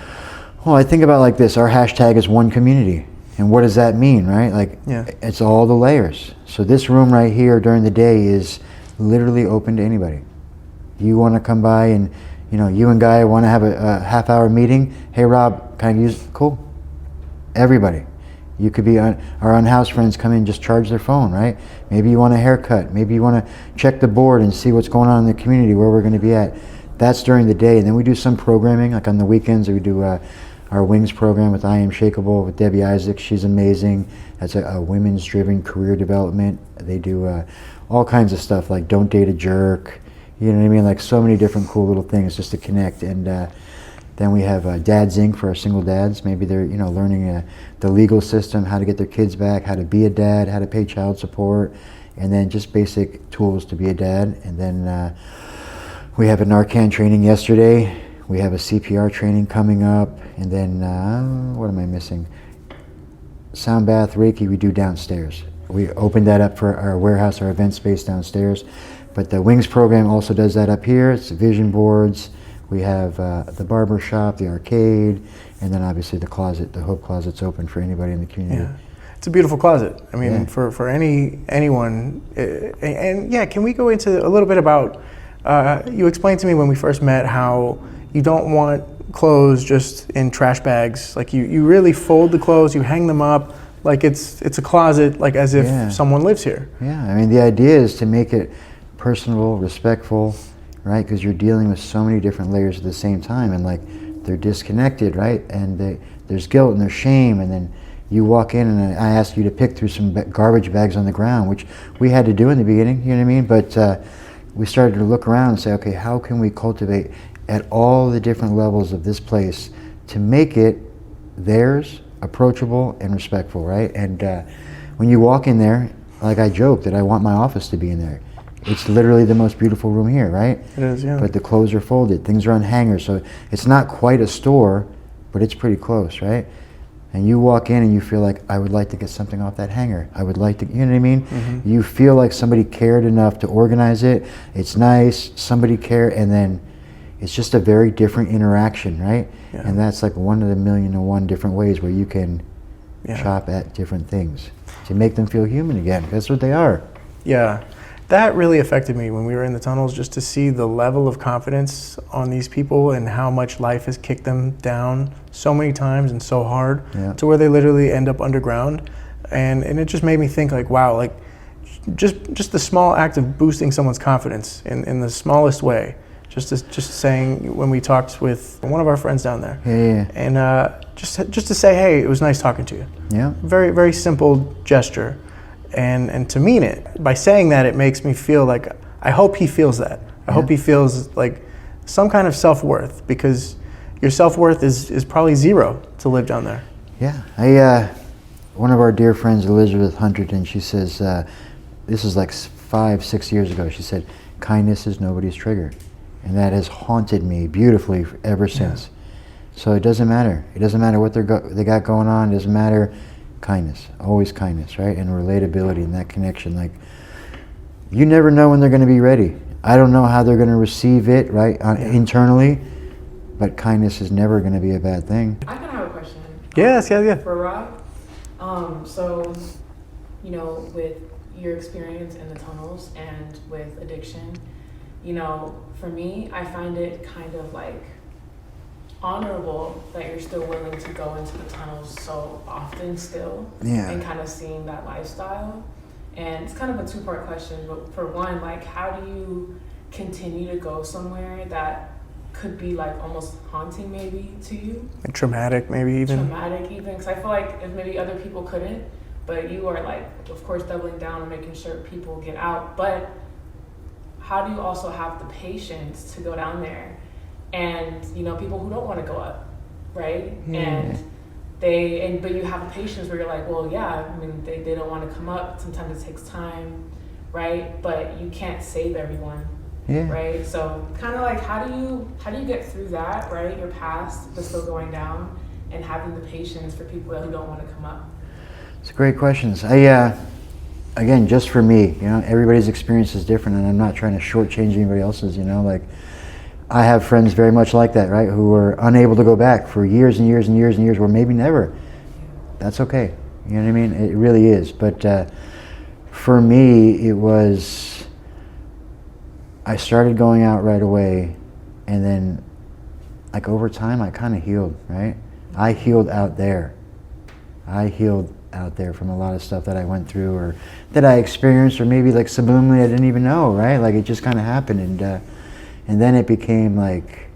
Well, I think about like this. Our hashtag is one community. And what does that mean, right? Like, it's all the layers. So this room right here during the day is literally open to anybody. You want to come by and, you know, you and Guy want to have a half-hour meeting. Hey, Rob, can I use? Cool. Everybody. You could be our unhoused friends come in, just charge their phone, right? Maybe you want a haircut. Maybe you want to check the board and see what's going on in the community, where we're going to be at. That's during the day. And then we do some programming, like on the weekends, we do our Wings program with I Am Shakeable with Debbie Isaac. She's amazing. That's a women's driven career development. They do all kinds of stuff like Don't Date a Jerk. You know what I mean? Like so many different cool little things just to connect. And then we have Dad's Inc. for our single dads. Maybe they're learning the legal system, how to get their kids back, how to be a dad, how to pay child support, and then just basic tools to be a dad. And then we have a Narcan training yesterday. We have a CPR training coming up. And then, what am I missing? Sound bath, Reiki, we do downstairs. We opened that up for our warehouse, our event space downstairs. But the Wings program also does that up here. It's vision boards. We have the barber shop, the arcade, and then obviously the closet. The Hope Closet's open for anybody in the community. Yeah. It's a beautiful closet. I mean, for anyone. And yeah, can we go into a little bit about, you explained to me when we first met how you don't want clothes just in trash bags. Like you really fold the clothes, you hang them up, like it's a closet, like as if someone lives here. Yeah, I mean, the idea is to make it personable, respectful, right? Because you're dealing with so many different layers at the same time, and like they're disconnected, right? And there's guilt and there's shame, and then you walk in and I ask you to pick through some garbage bags on the ground, which we had to do in the beginning, you know what I mean? But we started to look around and say, okay, how can we cultivate at all the different levels of this place to make it theirs, approachable and respectful, right? And when you walk in there, like I joke that I want my office to be in there. It's literally the most beautiful room here, right? It is, yeah. But the clothes are folded, things are on hangers, so it's not quite a store, but it's pretty close, right? And you walk in and you feel like, I would like to get something off that hanger. I would like to, you know what I mean? Mm-hmm. You feel like somebody cared enough to organize it. It's nice, somebody cared, and then it's just a very different interaction, right? Yeah. And that's like one of the 1,000,001 different ways where you can shop at different things to make them feel human again. That's what they are. Yeah. That really affected me when we were in the tunnels, just to see the level of confidence on these people and how much life has kicked them down so many times and so hard to where they literally end up underground. and it just made me think like, wow, like just the small act of boosting someone's confidence in the smallest way. Just saying, when we talked with one of our friends down there, and just to say, hey, it was nice talking to you. Yeah. Very, very simple gesture, and to mean it. By saying that, it makes me feel like, I hope he feels that. I hope he feels like some kind of self-worth, because your self-worth is probably zero to live down there. Yeah. One of our dear friends, Elizabeth Hunterton, she says, this is like 5-6 years ago, she said, kindness is nobody's trigger. And that has haunted me beautifully ever since. So it doesn't matter. It doesn't matter what they got going on. It doesn't matter. Kindness, always kindness, right? And relatability and that connection. Like, you never know when they're going to be ready. I don't know how they're going to receive it, right, internally. But kindness is never going to be a bad thing. I kind of have a question. Yes. For Rob. So, with your experience in the tunnels and with addiction, for me, I find it kind of like honorable that you're still willing to go into the tunnels so often still, and kind of seeing that lifestyle. And it's kind of a two-part question, but for one, like, how do you continue to go somewhere that could be like almost haunting maybe to you? Like traumatic, maybe even. Because I feel like if maybe other people couldn't, but you are like, of course, doubling down and making sure people get out, but how do you also have the patience to go down there and, people who don't want to go up, right? And but you have a patience where you're like, well, yeah, I mean, they don't want to come up. Sometimes it takes time, right? But you can't save everyone, right? So kind of like, how do you get through that, right? Your past, but still going down, and having the patience for people who don't want to come up. It's great questions. Again, just for me, everybody's experience is different, and I'm not trying to shortchange anybody else's, like, I have friends very much like that, right, who were unable to go back for years and years and years and years, or maybe never. That's okay. You know what I mean? It really is. But for me, it was, I started going out right away, and then, like, over time, I kind of healed, right? I healed out there. From a lot of stuff that I went through, or that I experienced, or maybe like subliminally I didn't even know, right? Like, it just kind of happened, and then it became like,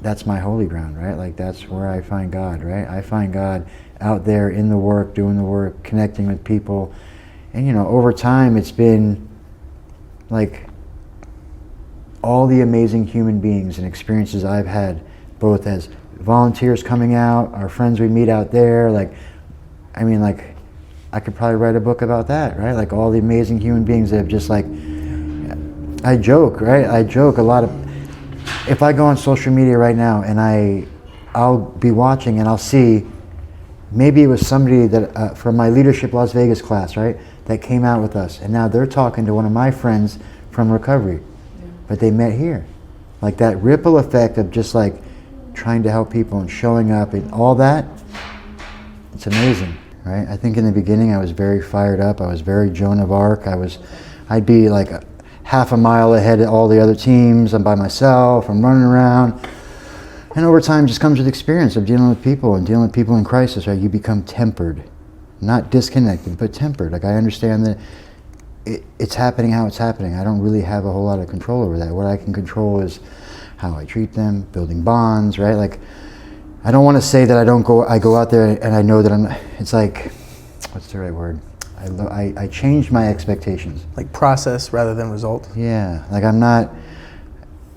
that's my holy ground, right? Like, that's where I find God, right? I find God out there in the work, doing the work, connecting with people, and over time it's been like all the amazing human beings and experiences I've had, both as volunteers coming out, our friends we meet out there, like, I mean, like, I could probably write a book about that, right? Like, all the amazing human beings that have just, like, I joke, right? I joke a lot of, if I go on social media right now and I'll be watching and I'll see, maybe it was somebody that from my Leadership Las Vegas class, right, that came out with us, and now they're talking to one of my friends from recovery, but they met here. Like, that ripple effect of just like trying to help people and showing up and all that, it's amazing. Right? I think in the beginning I was very fired up. I was very Joan of Arc. I'd be like half a mile ahead of all the other teams. I'm by myself. I'm running around. And over time just comes with experience of dealing with people and dealing with people in crisis, right? You become tempered. Not disconnected, but tempered. Like, I understand that it's happening how it's happening. I don't really have a whole lot of control over that. What I can control is how I treat them, building bonds, right? Like, I don't want to say that I go out there and I know that it's like, what's the right word? I changed my expectations. Like process rather than result. Yeah, like, I'm not,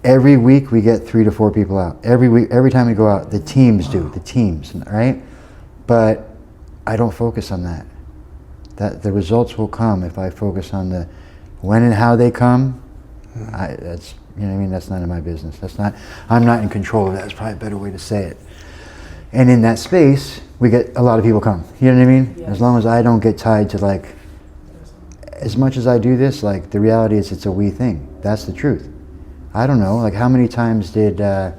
every week we get 3 to 4 people out. Every week, every time we go out, the teams, right? But I don't focus on that. That the results will come if I focus on the when and how they come. That's, you know what I mean? That's none of my business. I'm not in control of that. That's probably a better way to say it. And in that space, we get a lot of people come. You know what I mean? Yes. As long as I don't get tied to, like, as much as I do this, like, the reality is it's a we thing. That's the truth. I don't know, like, how many times did, I'm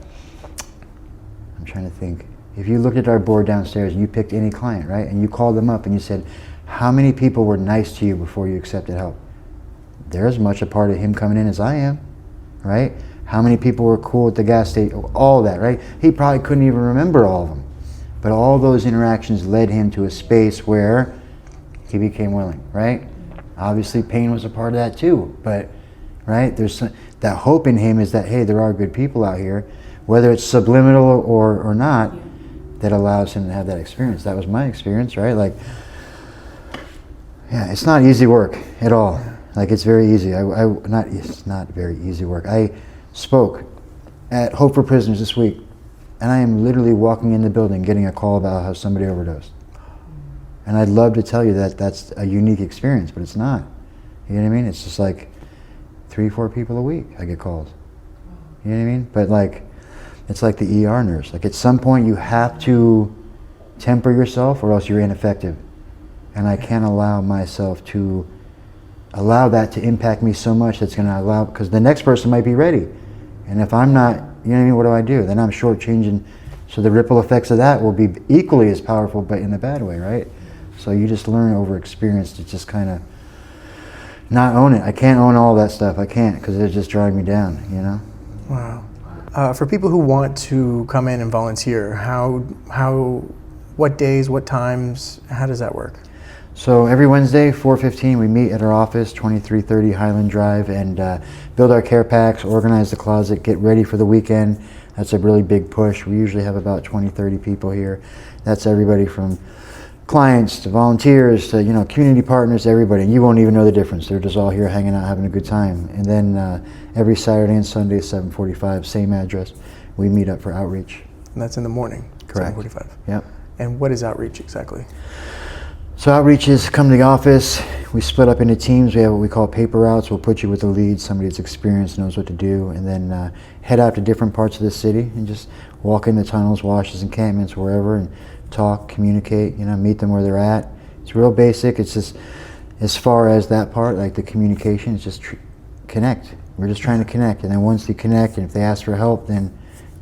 trying to think. If you looked at our board downstairs and you picked any client, right? And you called them up and you said, how many people were nice to you before you accepted help? They're as much a part of him coming in as I am, right? How many people were cool at the gas station? All that, right? He probably couldn't even remember all of them. But all those interactions led him to a space where he became willing, right? Obviously pain was a part of that too, but right, there's that hope in him is that, hey, there are good people out here, whether it's subliminal or not, that allows him to have that experience. That was my experience, right? Like, yeah, it's not easy work at all. Like, it's very easy. It's not very easy work. I spoke at Hope for Prisoners this week, and I am literally walking in the building getting a call about how somebody overdosed. And I'd love to tell you that that's a unique experience, but it's not. You know what I mean? It's just like 3-4 people a week I get calls. You know what I mean? But like, it's like the ER nurse. Like, at some point you have to temper yourself or else you're ineffective. And I can't allow myself to allow that to impact me so much that's going to allow, because the next person might be ready. And if I'm not, you know what I mean, what do? Then I'm shortchanging. So the ripple effects of that will be equally as powerful, but in a bad way, right? So you just learn over experience to just kind of not own it. I can't own all that stuff. I can't, because it just drives me down, you know? Wow. For people who want to come in and volunteer, what days, what times, how does that work? So every Wednesday, 4:15, we meet at our office, 2330 Highland Drive, and build our care packs, organize the closet, get ready for the weekend. That's a really big push. We usually have about 20-30 people here. That's everybody from clients to volunteers to, community partners, everybody. And you won't even know the difference. They're just all here hanging out, having a good time. And then every Saturday and Sunday, 7:45, same address, we meet up for outreach. And that's in the morning? Correct. 7:45. Yep. And what is outreach exactly? So outreach is come to the office, we split up into teams, we have what we call paper routes. We'll put you with the lead, somebody that's experienced, knows what to do, and then head out to different parts of the city and just walk in the tunnels, washes, encampments, wherever, and talk, communicate, meet them where they're at. It's real basic. It's just, as far as that part, like the communication, it's just connect. We're just trying to connect, and then once you connect, and if they ask for help, then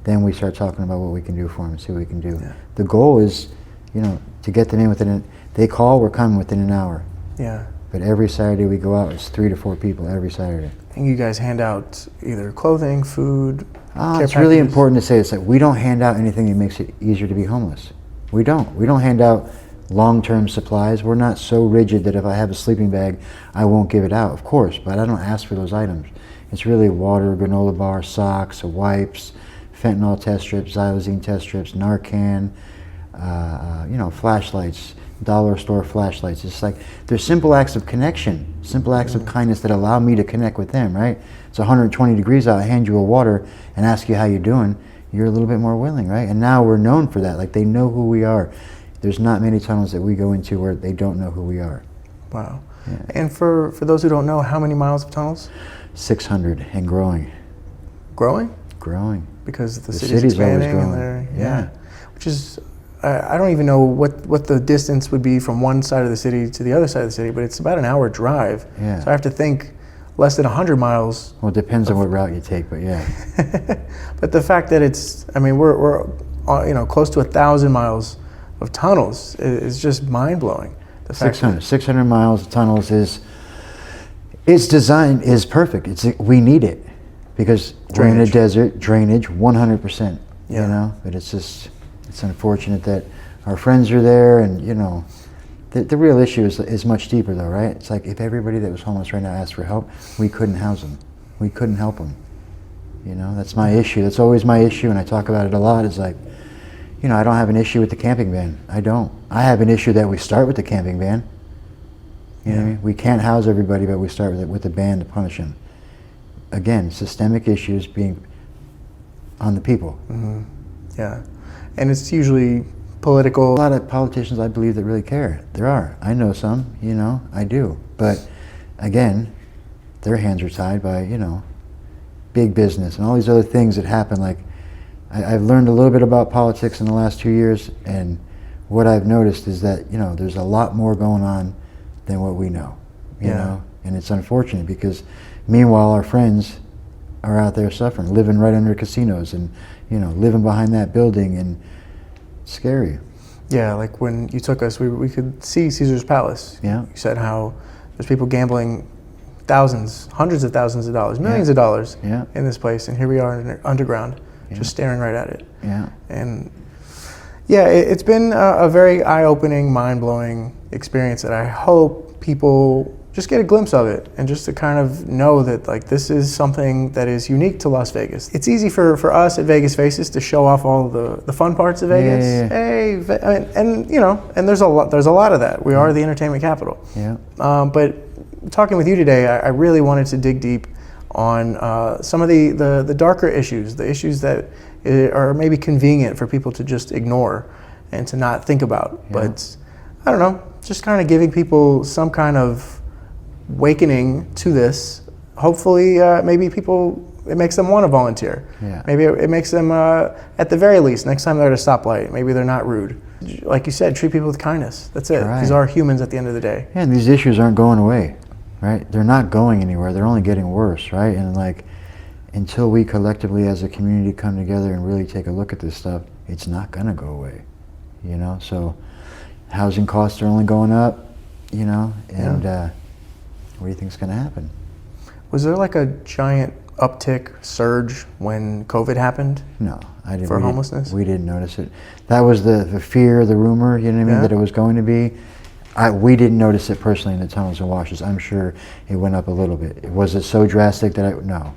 we start talking about what we can do for them and see what we can do. Yeah. The goal is, to get them in within they call, we're coming within an hour. Yeah. But every Saturday we go out, it's 3 to 4 people every Saturday. And you guys hand out either clothing, food, care it's really important to say this, that we don't hand out anything that makes it easier to be homeless. We don't. We don't hand out long-term supplies. We're not so rigid that if I have a sleeping bag, I won't give it out, of course, but I don't ask for those items. It's really water, granola bar, socks, wipes, fentanyl test strips, xylazine test strips, Narcan, flashlights, dollar store flashlights. It's like, there's simple acts of connection, simple acts of kindness that allow me to connect with them, right? It's 120 degrees out, I hand you a water and ask you how you're doing, you're a little bit more willing, right? And now we're known for that, like they know who we are. There's not many tunnels that we go into where they don't know who we are. Wow. Yeah. And for those who don't know, how many miles of tunnels? 600 and growing. Growing? Growing. Because the city's expanding always growing. And yeah. Which is, I don't even know what the distance would be from one side of the city to the other side of the city, but it's about an hour drive. Yeah. So I have to think less than 100 miles. Well, it depends on what route you take, but yeah. But the fact that we're close to 1,000 miles of tunnels is just mind-blowing. 600 miles of tunnels its design is perfect. We need it because we're in a desert, drainage 100%, but it's unfortunate that our friends are there, and the real issue is much deeper though, right? It's like if everybody that was homeless right now asked for help, we couldn't house them. We couldn't help them. That's my issue. That's always my issue, and I talk about it a lot. It's like, I don't have an issue with the camping van. I don't. I have an issue that we start with the camping van. You know what I mean? We can't house everybody, but we start with the ban to punish them. Again, systemic issues being on the people. Mm-hmm. Yeah. And it's usually political. A lot of politicians, I believe, that really care. There are. I know some, I do. But again, their hands are tied by, big business and all these other things that happen. Like, I've learned a little bit about politics in the last 2 years, and what I've noticed is that, there's a lot more going on than what we know, you know? And it's unfortunate because meanwhile our friends are out there suffering, living right under casinos and, living behind that building, and it's scary. Yeah, like when you took us, we could see Caesar's Palace. Yeah. You said how there's people gambling thousands, hundreds of thousands of dollars, millions of dollars in this place, and here we are underground, just staring right at it. Yeah. And Yeah, it's been a very eye-opening, mind-blowing experience that I hope people just get a glimpse of it and just to kind of know that like this is something that is unique to Las Vegas. It's easy for us at Vegas Faces to show off all the fun parts of Vegas. Yeah. Hey, and you know, and there's a lot of that. We are the entertainment capital. Yeah. But talking with you today, I really wanted to dig deep on some of the darker issues, the issues that are maybe convenient for people to just ignore and to not think about. Yeah. But I don't know, just kind of giving people some kind of awakening to this. Hopefully, maybe it makes them want to volunteer. Yeah. Maybe it makes them, at the very least, next time they're at a stoplight, maybe they're not rude. Like you said, treat people with kindness. That's it. Right. These are humans at the end of the day. Yeah, and these issues aren't going away, right? They're not going anywhere. They're only getting worse, right? And like, until we collectively as a community come together and really take a look at this stuff, it's not gonna go away, you know? So housing costs are only going up, you know? And what do you think's gonna happen? Was there like a giant uptick, surge when COVID happened? No, I didn't. For homelessness? We didn't notice it. That was the fear, the rumor, you know what I mean, that it was going to be. We didn't notice it personally in the tunnels and washes. I'm sure it went up a little bit. Was it so drastic that no,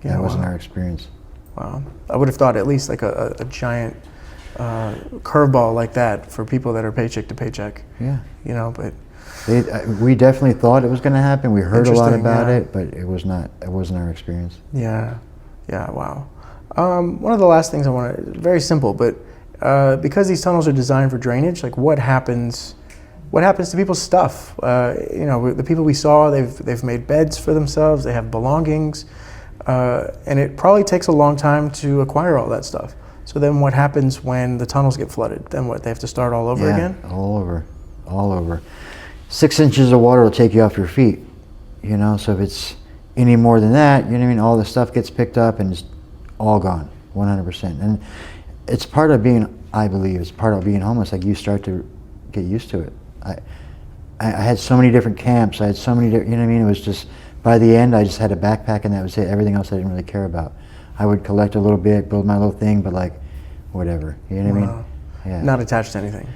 that wasn't our experience. Wow. I would have thought at least like a giant curveball like that for people that are paycheck to paycheck. Yeah. You know, but we definitely thought it was going to happen. We heard a lot about yeah. it, but it was not. It wasn't our experience. Yeah. Yeah. Wow. One of the last things I want to, very simple, but because these tunnels are designed for drainage, like what happens to people's stuff? You know, the people we saw, they've made beds for themselves. They have belongings, and it probably takes a long time to acquire all that stuff. So then, what happens when the tunnels get flooded? Then what? They have to start all over again? All over. 6 inches of water will take you off your feet. You know, so if it's any more than that, you know what I mean. All the stuff gets picked up and it's all gone, 100%. And it's part of being, I believe, it's part of being homeless. Like you start to get used to it. I had so many different camps. I had so many different, you know what I mean? It was just, by the end, I just had a backpack and that was it. Everything else I didn't really care about. I would collect a little bit, build my little thing, but like, whatever. You know what I mean? Yeah. Not attached to anything.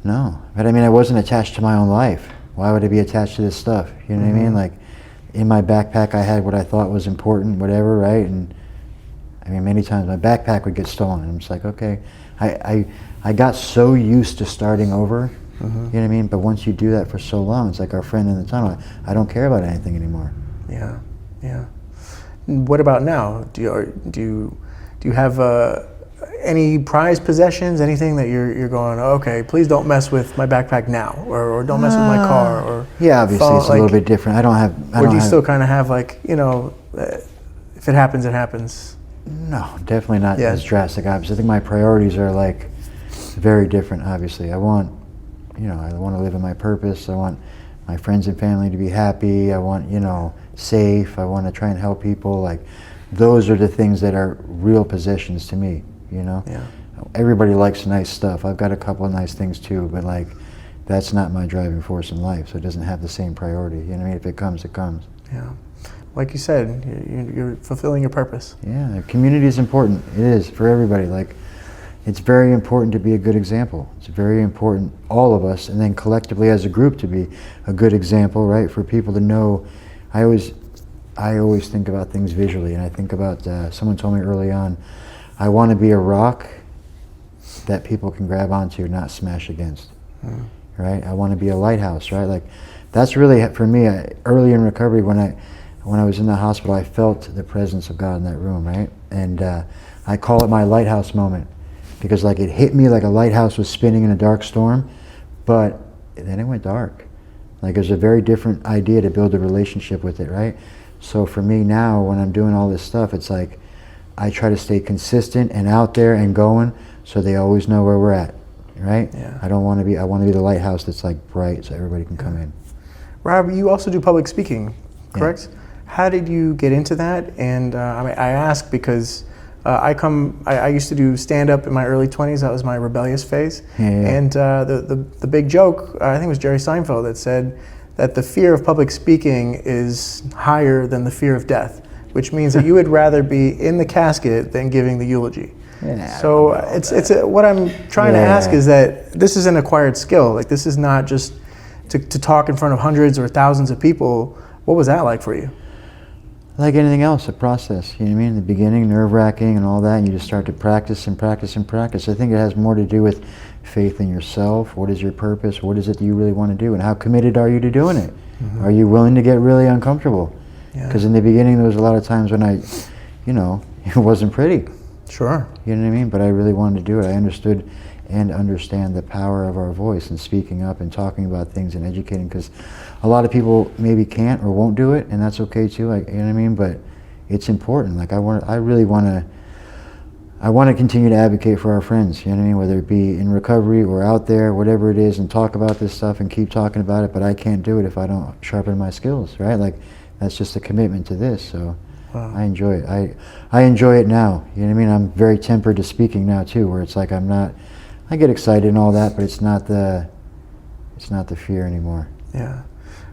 No, but I mean, I wasn't attached to my own life. Why would I be attached to this stuff? You know what I mean? Like, in my backpack, I had what I thought was important, whatever, right? And I mean, many times my backpack would get stolen. And I'm just like, okay, I got so used to starting over. You know what I mean? But once you do that for so long, it's like our friend in the tunnel. I don't care about anything anymore. Yeah, yeah. What about now? Do you have any prized possessions? Anything that you're going, okay, please don't mess with my backpack now, or don't mess with my car, or yeah, obviously phone, it's a little bit different. I don't have. Or do you still kind of have like, you know, if it happens, it happens? No, definitely not as drastic. Obviously, I think my priorities are like very different. Obviously, I want to live in my purpose. I want my friends and family to be happy. I want, safe. I want to try and help people. Like, those are the things that are real possessions to me, Yeah. Everybody likes nice stuff. I've got a couple of nice things too, but like, that's not my driving force in life. So it doesn't have the same priority. You know what I mean? If it comes, it comes. Yeah. Like you said, you're fulfilling your purpose. Yeah, community is important. It is for everybody. Like, it's very important to be a good example. It's very important, all of us, and then collectively as a group to be a good example, right? For people to know. I always think about things visually, and I think about, someone told me early on, I want to be a rock that people can grab onto, not smash against, right? I want to be a lighthouse, right? Like, that's really, for me, early in recovery, when I was in the hospital, I felt the presence of God in that room, right? And I call it my lighthouse moment, because like it hit me like a lighthouse was spinning in a dark storm, but then it went dark. Like, it was a very different idea to build a relationship with it, right? So for me now, when I'm doing all this stuff, it's like I try to stay consistent and out there and going, so they always know where we're at, right? Yeah. I want to be the lighthouse that's like bright, so everybody can come in. Rob, you also do public speaking, correct? Yeah. How did you get into that? And I ask because I used to do stand-up in my early 20s. That was my rebellious phase. Yeah. And the big joke, I think it was Jerry Seinfeld, that said that the fear of public speaking is higher than the fear of death, which means that you would rather be in the casket than giving the eulogy. Yeah, So what I'm trying to ask is that this is an acquired skill. Like, this is not just to talk in front of hundreds or thousands of people. What was that like for you? Like anything else, a process. You know what I mean? In the beginning, nerve-wracking and all that, and you just start to practice and practice and practice. I think it has more to do with faith in yourself. What is your purpose? What is it that you really want to do? And how committed are you to doing it? Mm-hmm. Are you willing to get really uncomfortable? Because in the beginning, there was a lot of times when it wasn't pretty. Sure. You know what I mean? But I really wanted to do it. I understood and understand the power of our voice and speaking up and talking about things and educating, because a lot of people maybe can't or won't do it, and that's okay too. You know what I mean? But it's important. Like, I really want to continue to advocate for our friends. You know what I mean? Whether it be in recovery or out there, whatever it is, and talk about this stuff and keep talking about it. But I can't do it if I don't sharpen my skills, right? Like, that's just a commitment to this. So. Wow. I enjoy it. I enjoy it now. You know what I mean? I'm very tempered to speaking now too, where it's like I get excited and all that, but it's not the fear anymore. Yeah.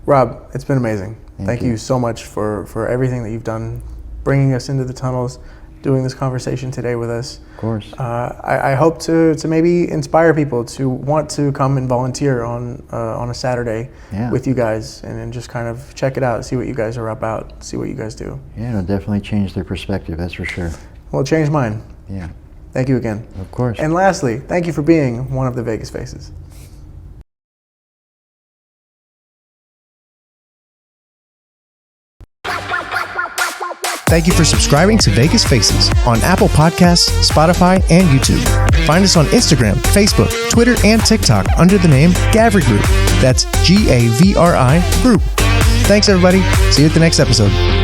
Rob, it's been amazing. Thank you so much for everything that you've done, bringing us into the tunnels, doing this conversation today with us. Of course. I hope to maybe inspire people to want to come and volunteer on a Saturday with you guys and just kind of check it out, see what you guys are about, see what you guys do. Yeah, it'll definitely change their perspective, that's for sure. Well, it changed mine. Yeah. Thank you again. Of course. And lastly, thank you for being one of the Vegas Faces. Thank you for subscribing to Vegas Faces on Apple Podcasts, Spotify, and YouTube. Find us on Instagram, Facebook, Twitter, and TikTok under the name Gavri Group. That's Gavri Group. Thanks, everybody. See you at the next episode.